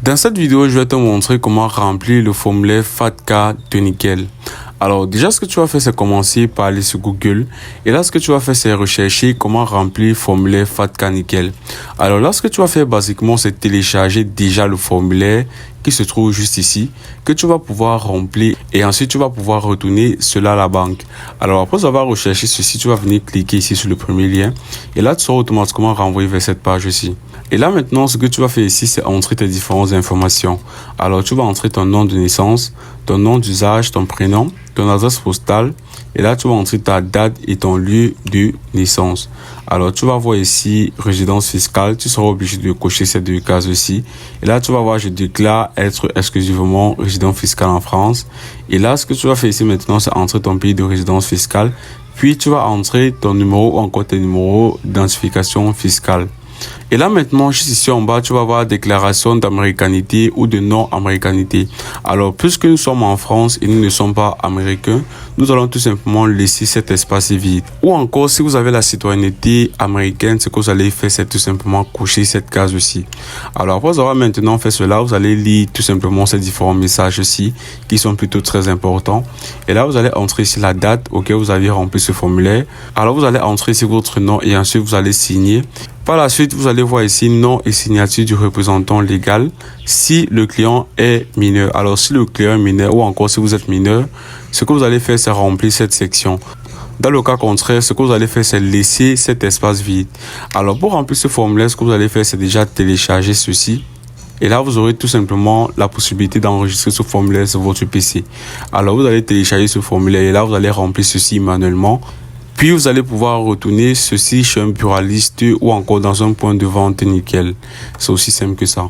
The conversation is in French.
Dans cette vidéo, je vais te montrer comment remplir le formulaire FATCA de Nickel. Alors déjà, ce que tu vas faire, c'est commencer par aller sur Google. Et là, ce que tu vas faire, c'est rechercher comment remplir le formulaire FATCA Nickel. Alors là, ce que tu vas faire, basiquement, c'est télécharger déjà le formulaire qui se trouve juste ici, que tu vas pouvoir remplir. Et ensuite, tu vas pouvoir retourner cela à la banque. Alors après avoir recherché ceci, tu vas venir cliquer ici sur le premier lien. Et là, tu seras automatiquement renvoyé vers cette page ici. Et là, maintenant, ce que tu vas faire ici, c'est entrer tes différentes informations. Alors, tu vas entrer ton nom de naissance, ton nom d'usage, ton prénom, ton adresse postale. Et là, tu vas entrer ta date et ton lieu de naissance. Alors, tu vas voir ici, résidence fiscale. Tu seras obligé de cocher ces deux cases aussi. Et là, tu vas voir, je déclare être exclusivement résident fiscal en France. Et là, ce que tu vas faire ici maintenant, c'est entrer ton pays de résidence fiscale. Puis, tu vas entrer ton numéro ou encore tes numéros d'identification fiscale. Et là maintenant, juste ici en bas, tu vas voir déclaration d'américanité ou de non-américanité. Alors, puisque nous sommes en France et nous ne sommes pas américains, nous allons tout simplement laisser cet espace vide. Ou encore, si vous avez la citoyenneté américaine, ce que vous allez faire, c'est tout simplement cocher cette case aussi. Alors, après avoir maintenant fait cela, vous allez lire tout simplement ces différents messages ici qui sont plutôt très importants. Et là, vous allez entrer ici la date auquel vous avez rempli ce formulaire. Alors, vous allez entrer ici votre nom et ensuite vous allez signer. Par la suite, vous allez voir ici nom et signature du représentant légal si le client est mineur. Alors, si le client est mineur ou encore si vous êtes mineur, ce que vous allez faire, c'est remplir cette section. Dans le cas contraire, ce que vous allez faire, c'est laisser cet espace vide. Alors, pour remplir ce formulaire, ce que vous allez faire, c'est déjà télécharger ceci. Et là, vous aurez tout simplement la possibilité d'enregistrer ce formulaire sur votre PC. Alors, vous allez télécharger ce formulaire et là, vous allez remplir ceci manuellement. Puis vous allez pouvoir retourner ceci chez un buraliste ou encore dans un point de vente Nickel. C'est aussi simple que ça.